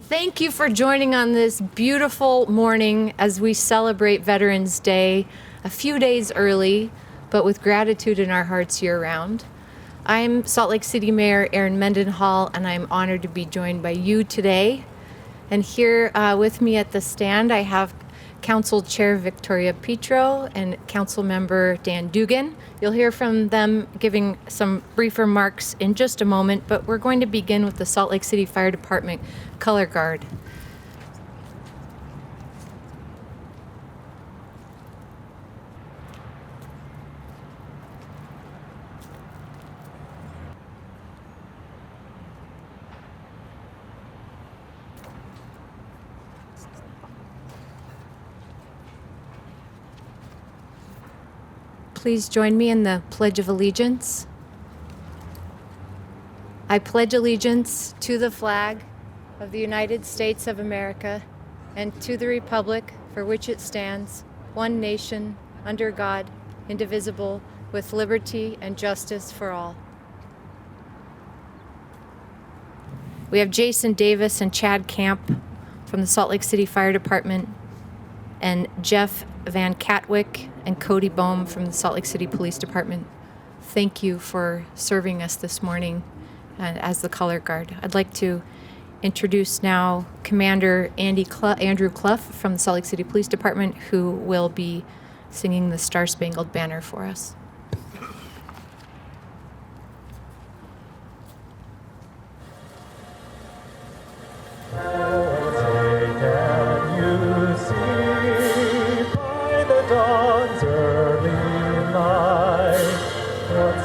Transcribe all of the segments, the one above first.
Thank you for joining on this beautiful morning as we celebrate Veterans Day a few days early, but with gratitude in our hearts year-round. I'm Salt Lake City Mayor Erin Mendenhall, and I'm honored to be joined by you today. And here with me at the stand, I have Council Chair Victoria Petro and Council Member Dan Dugan. You'll hear from them giving some brief remarks in just a moment, but we're going to begin with the Salt Lake City Fire Department Color Guard. Please join me in the Pledge of Allegiance. I pledge allegiance to the flag of the United States of America and to the republic for which it stands, one nation, under God, indivisible, with liberty and justice for all. We have Jason Davis and Chad Camp from the Salt Lake City Fire Department, and Jeff Van Catwick and Cody Bohm from the Salt Lake City Police Department. Thank you for serving us this morning as the color guard. I'd like to introduce now Commander Andrew Clough from the Salt Lake City Police Department, who will be singing the Star Spangled Banner for us.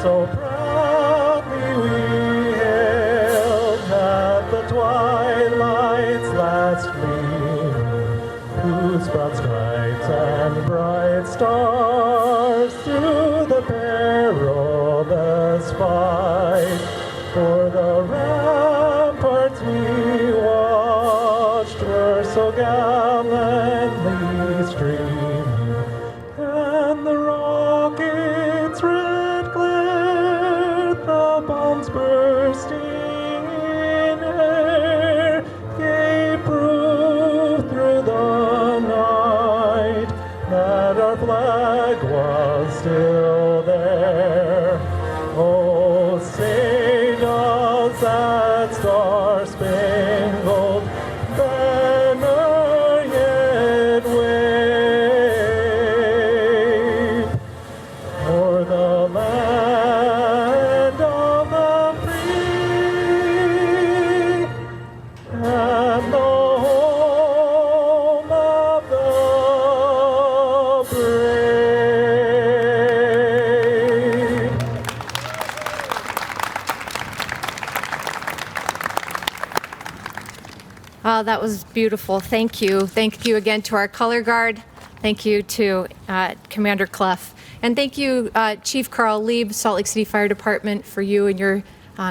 So proudly we hailed at the twilight's last gleam, whose broad stripes and bright stars through the perilous fight for the ramparts we watched were so gallantly streaming, and the rockets red glare, the bombs bursting in air, gave proof through the night that our flag was still there. Oh, say does that star-spangled banner yet wave o'er the land of the free and the home of the brave. Oh, that was beautiful. Thank you. Thank you again to our color guard. Thank you to Commander Clough. And thank you, Chief Carl Lieb, Salt Lake City Fire Department, for you and your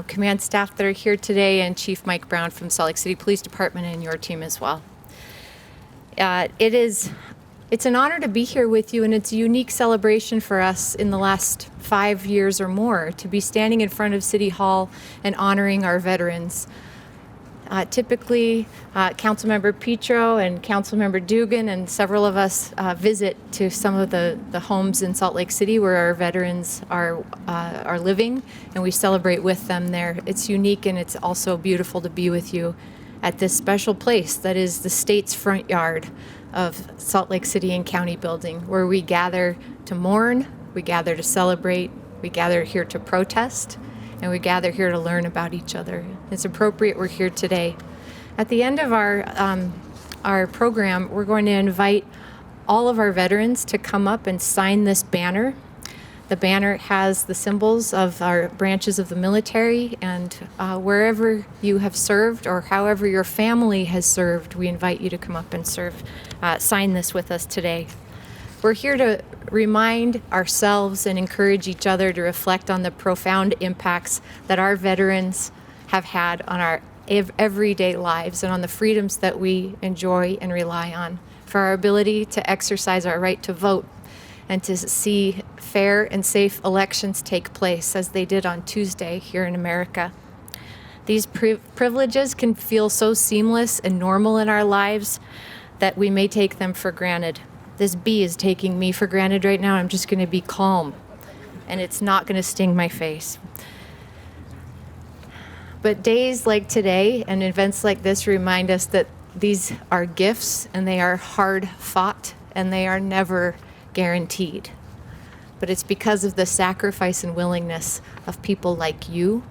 command staff that are here today, and Chief Mike Brown from Salt Lake City Police Department and your team as well. It's an honor to be here with you, and it's a unique celebration for us in the last 5 years or more to be standing in front of City Hall and honoring our veterans. Typically, Councilmember Petro and Councilmember Dugan and several of us visit to some of the homes in Salt Lake City where our veterans are living, and we celebrate with them there. It's unique, and it's also beautiful to be with you at this special place that is the state's front yard of Salt Lake City and County Building, where we gather to mourn, we gather to celebrate, we gather here to protest, and we gather here to learn about each other. It's appropriate we're here today. At the end of our program, we're going to invite all of our veterans to come up and sign this banner. The banner has the symbols of our branches of the military, and wherever you have served or however your family has served, we invite you to come up and sign this with us today. We're here to remind ourselves and encourage each other to reflect on the profound impacts that our veterans have had on our everyday lives and on the freedoms that we enjoy and rely on, for our ability to exercise our right to vote and to see fair and safe elections take place as they did on Tuesday here in America. These privileges can feel so seamless and normal in our lives that we may take them for granted. This bee is taking me for granted right now. I'm just going to be calm, and it's not going to sting my face. But days like today and events like this remind us that these are gifts, and they are hard fought, and they are never guaranteed. But it's because of the sacrifice and willingness of people like you,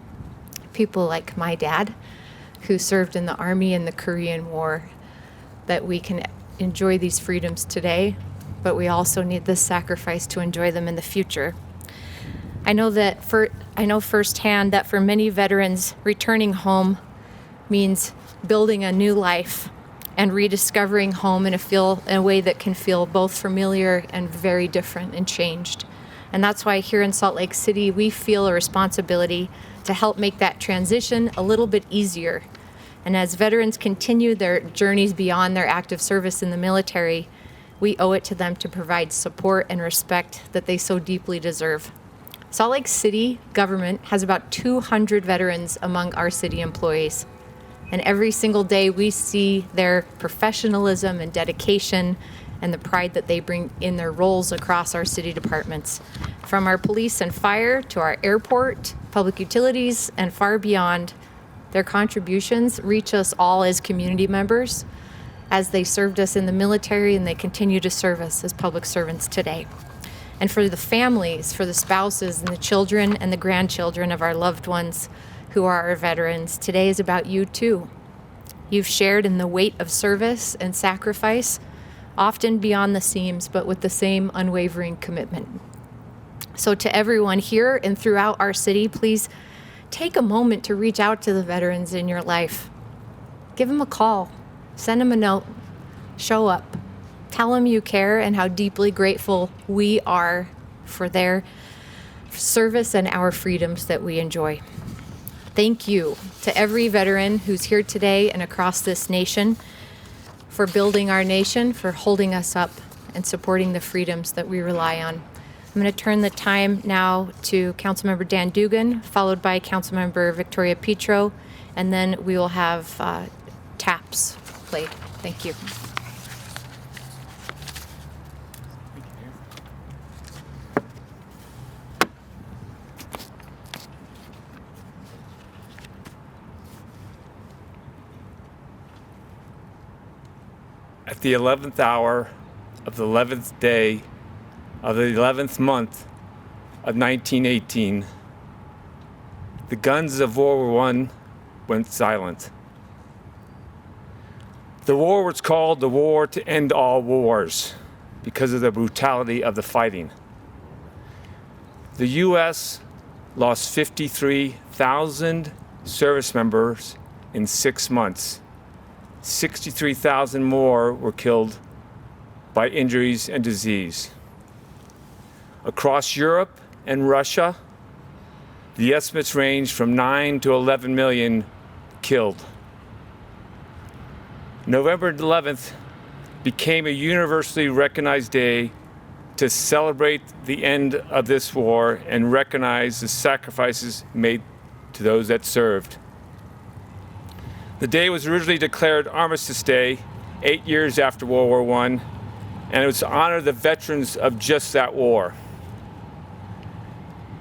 people like my dad, who served in the Army in the Korean War, that we can enjoy these freedoms today, but we also need this sacrifice to enjoy them in the future. I know firsthand that for many veterans, returning home means building a new life and rediscovering home in a way that can feel both familiar and very different and changed. And that's why here in Salt Lake City, we feel a responsibility to help make that transition a little bit easier. And as veterans continue their journeys beyond their active service in the military, we owe it to them to provide support and respect that they so deeply deserve. Salt Lake City government has about 200 veterans among our city employees. And every single day we see their professionalism and dedication and the pride that they bring in their roles across our city departments. From our police and fire to our airport, public utilities, and far beyond, their contributions reach us all as community members as they served us in the military and they continue to serve us as public servants today. And for the families, for the spouses and the children and the grandchildren of our loved ones who are our veterans, today is about you too. You've shared in the weight of service and sacrifice, often beyond the seams, but with the same unwavering commitment. So to everyone here and throughout our city, please take a moment to reach out to the veterans in your life. Give them a call, send them a note, show up, tell them you care and how deeply grateful we are for their service and our freedoms that we enjoy. Thank you to every veteran who's here today and across this nation for building our nation, for holding us up and supporting the freedoms that we rely on. I'm going to turn the time now to Councilmember Dan Dugan, followed by Councilmember Victoria Petro, and then we will have taps played. Thank you. At the 11th hour of the 11th day of the 11th month of 1918, the guns of World War I went silent. The war was called the War to End All Wars because of the brutality of the fighting. The U.S. lost 53,000 service members in 6 months. 63,000 more were killed by injuries and disease. Across Europe and Russia, the estimates range from 9 to 11 million killed. November 11th became a universally recognized day to celebrate the end of this war and recognize the sacrifices made to those that served. The day was originally declared Armistice Day 8 years after World War I, and it was to honor the veterans of just that war.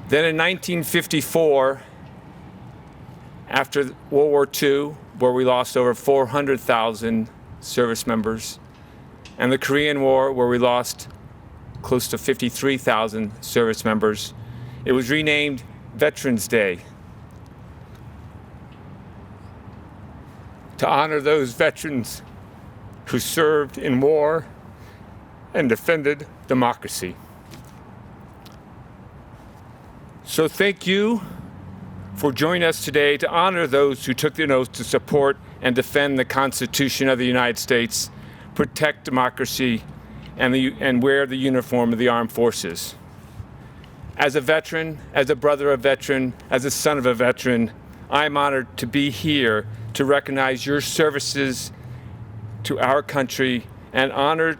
Then in 1954, after World War II, where we lost over 400,000 service members, and the Korean War, where we lost close to 53,000 service members, it was renamed Veterans Day, to honor those veterans who served in war and defended democracy. So thank you for joining us today to honor those who took the oath to support and defend the Constitution of the United States, protect democracy, and wear the uniform of the armed forces. As a veteran, as a brother of a veteran, as a son of a veteran, I'm honored to be here to recognize your services to our country and honored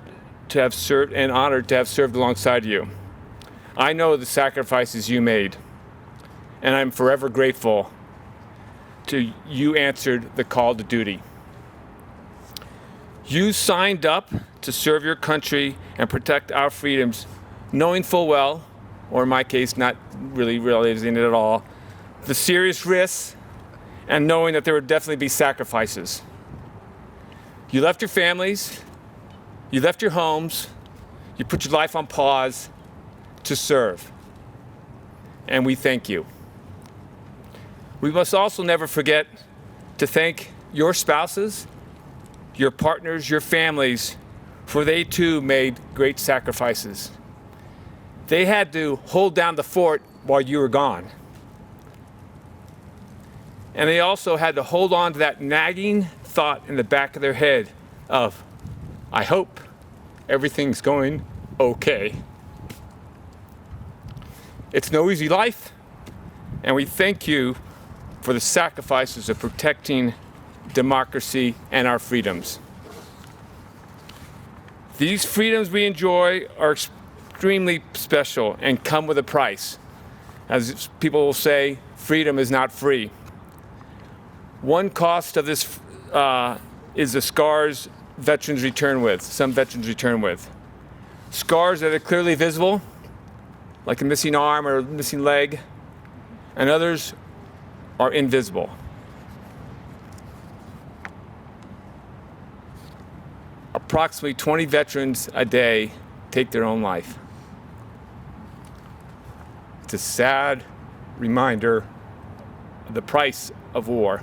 to have served alongside you. I know the sacrifices you made, and I'm forever grateful till you answered the call to duty. You signed up to serve your country and protect our freedoms, knowing full well, or in my case, not really realizing it at all, the serious risks and knowing that there would definitely be sacrifices. You left your families, you left your homes, you put your life on pause to serve. And we thank you. We must also never forget to thank your spouses, your partners, your families, for they too made great sacrifices. They had to hold down the fort while you were gone. And they also had to hold on to that nagging thought in the back of their head of, I hope everything's going okay. It's no easy life, and we thank you for the sacrifices of protecting democracy and our freedoms. These freedoms we enjoy are extremely special and come with a price. As people will say, freedom is not free. One cost of this is the scars veterans return with, some veterans return with. Scars that are clearly visible, like a missing arm or a missing leg, and others are invisible. Approximately 20 veterans a day take their own life. It's a sad reminder of the price of war.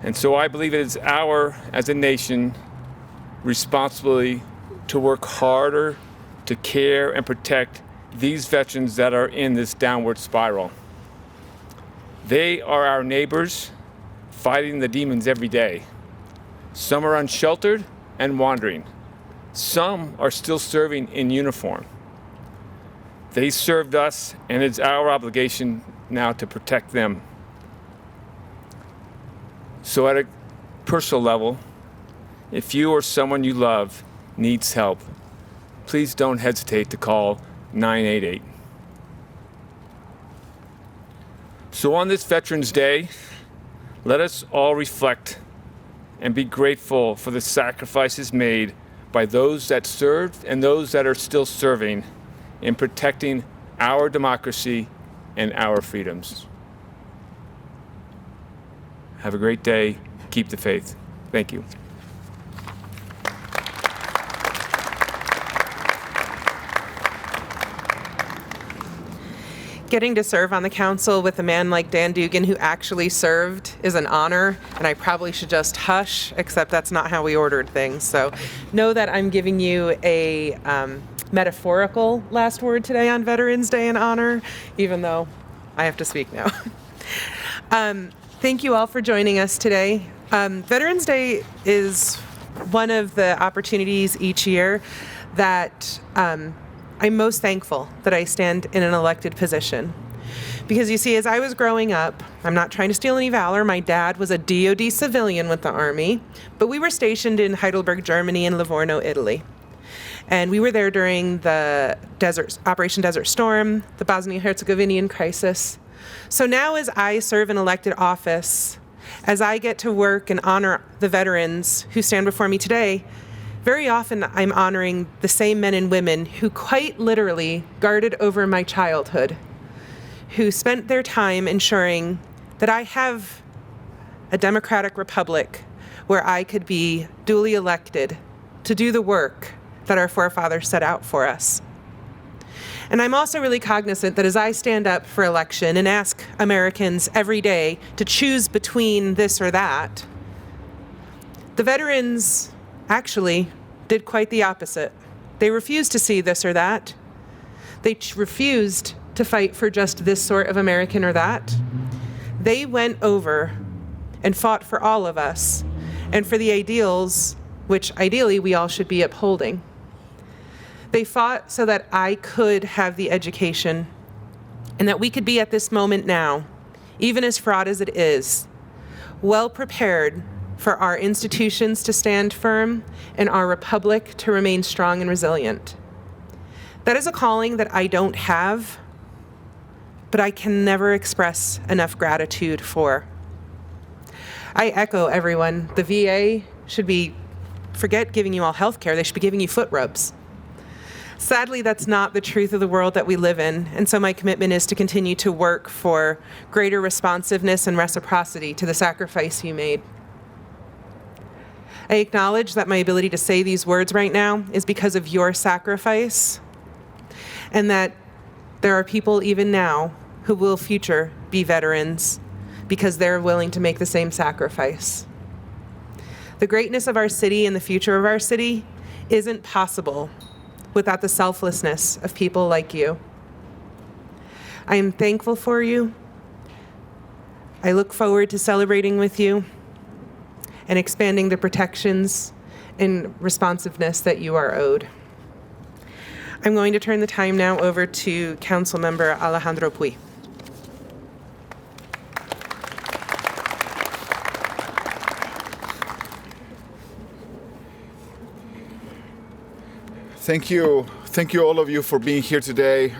And so I believe it is our, as a nation, responsibility to work harder to care and protect these veterans that are in this downward spiral. They are our neighbors fighting the demons every day. Some are unsheltered and wandering. Some are still serving in uniform. They served us, and it's our obligation now to protect them. So at a personal level, if you or someone you love needs help, please don't hesitate to call 988. So on this Veterans Day, let us all reflect and be grateful for the sacrifices made by those that served and those that are still serving in protecting our democracy and our freedoms. Have a great day. Keep the faith. Thank you. Getting to serve on the council with a man like Dan Dugan who actually served is an honor, and I probably should just hush, except that's not how we ordered things. So know that I'm giving you a metaphorical last word today on Veterans Day in honor, even though I have to speak now. Thank you all for joining us today. Veterans Day is one of the opportunities each year that I'm most thankful that I stand in an elected position. Because you see, as I was growing up, I'm not trying to steal any valor, my dad was a DoD civilian with the Army, but we were stationed in Heidelberg, Germany and Livorno, Italy. And we were there during the Operation Desert Storm, the Bosnia-Herzegovinian crisis. So now as I serve in elected office, as I get to work and honor the veterans who stand before me today, very often I'm honoring the same men and women who quite literally guarded over my childhood, who spent their time ensuring that I have a democratic republic where I could be duly elected to do the work that our forefathers set out for us. And I'm also really cognizant that as I stand up for election and ask Americans every day to choose between this or that, the veterans actually did quite the opposite. They refused to see this or that. They refused to fight for just this sort of American or that. They went over and fought for all of us and for the ideals which ideally we all should be upholding. They fought so that I could have the education and that we could be at this moment now, even as fraught as it is, well prepared for our institutions to stand firm and our republic to remain strong and resilient. That is a calling that I don't have, but I can never express enough gratitude for. I echo everyone. The VA should forget giving you all health care. They should be giving you foot rubs. Sadly, that's not the truth of the world that we live in, and so my commitment is to continue to work for greater responsiveness and reciprocity to the sacrifice you made. I acknowledge that my ability to say these words right now is because of your sacrifice, and that there are people even now who will future be veterans because they're willing to make the same sacrifice. The greatness of our city and the future of our city isn't possible without the selflessness of people like you. I am thankful for you. I look forward to celebrating with you and expanding the protections and responsiveness that you are owed. I'm going to turn the time now over to Councilmember Alejandro Puy. Thank you all of you for being here today.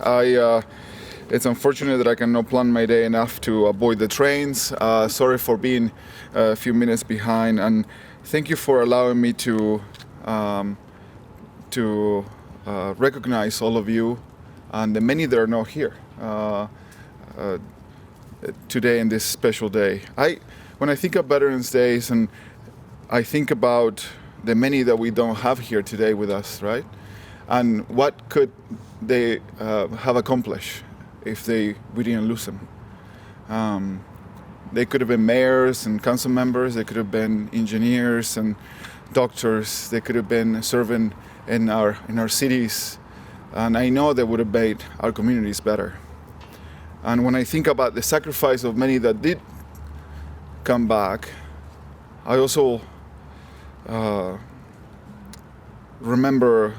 It's unfortunate that I cannot plan my day enough to avoid the trains. Sorry for being a few minutes behind, and thank you for allowing me to recognize all of you and the many that are not here today in this special day. When I think of Veterans Days, and I think about the many that we don't have here today with us, right? And what could they have accomplished if we didn't lose them? They could have been mayors and council members. They could have been engineers and doctors. They could have been serving in our cities. And I know they would have made our communities better. And when I think about the sacrifice of many that did come back, I also remember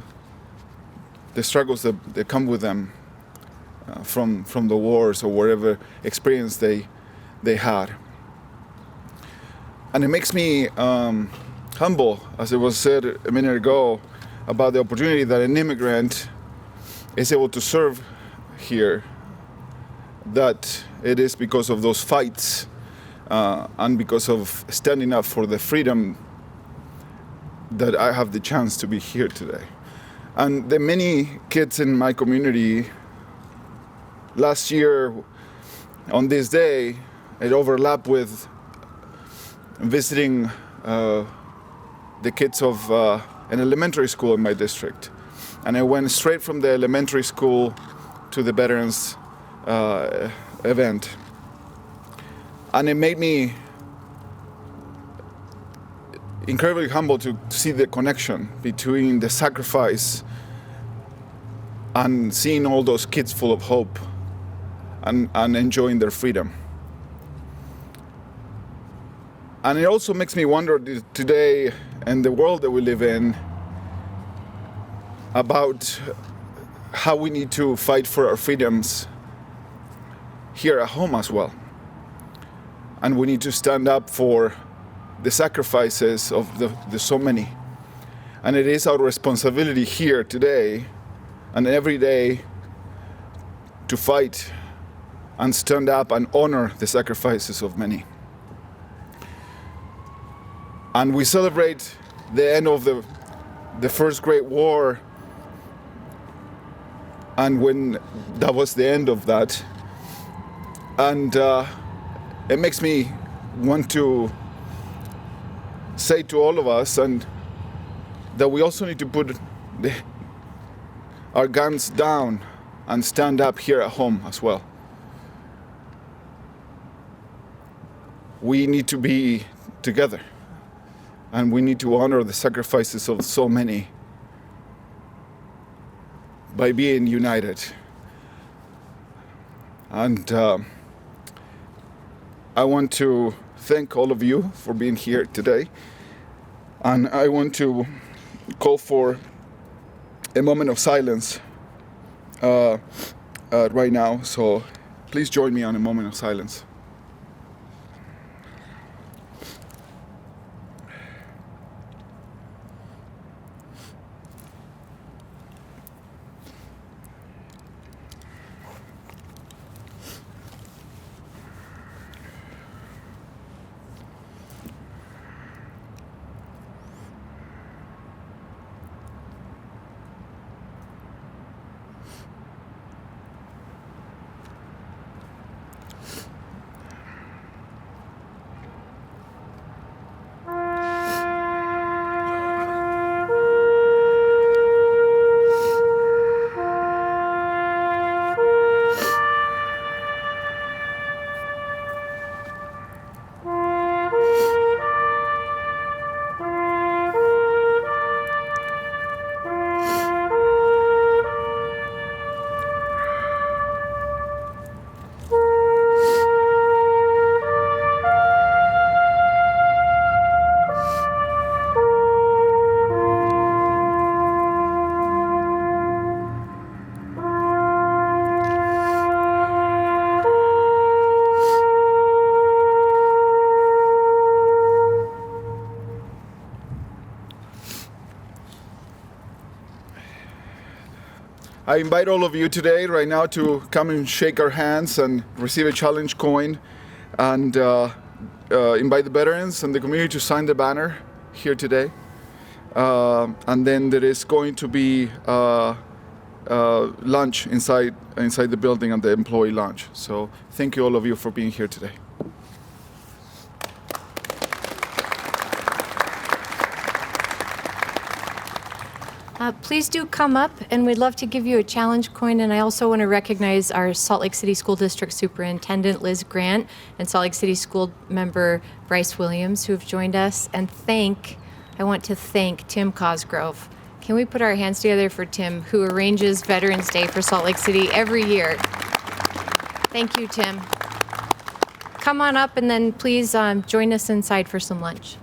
the struggles that come with them from the wars or whatever experience they had. And it makes me humble, as it was said a minute ago, about the opportunity that an immigrant is able to serve here, that it is because of those fights and because of standing up for the freedom that I have the chance to be here today. And the many kids in my community, last year on this day, it overlapped with visiting the kids of an elementary school in my district. And I went straight from the elementary school to the Veterans event. And it made me incredibly humble to see the connection between the sacrifice and seeing all those kids full of hope and enjoying their freedom. And it also makes me wonder today, in the world that we live in, about how we need to fight for our freedoms here at home as well. And we need to stand up for the sacrifices of the so many. And it is our responsibility here today and every day to fight and stand up and honor the sacrifices of many. And we celebrate the end of the First Great War, and when that was the end of that. And it makes me want to say to all of us and that we also need to put our guns down and stand up here at home as well. We need to be together, and we need to honor the sacrifices of so many by being united. And I want to thank all of you for being here today. And I want to call for a moment of silence right now. So please join me on a moment of silence. I invite all of you today, right now, to come and shake our hands and receive a challenge coin, and invite the veterans and the community to sign the banner here today. And then there is going to be lunch inside the building and the employee lunch. So thank you all of you for being here today. Please do come up, and we'd love to give you a challenge coin. And I also want to recognize our Salt Lake City School District Superintendent, Liz Grant, and Salt Lake City School Member Bryce Williams, who have joined us. And I want to thank Tim Cosgrove. Can we put our hands together for Tim, who arranges Veterans Day for Salt Lake City every year? Thank you, Tim. Come on up, and then please join us inside for some lunch.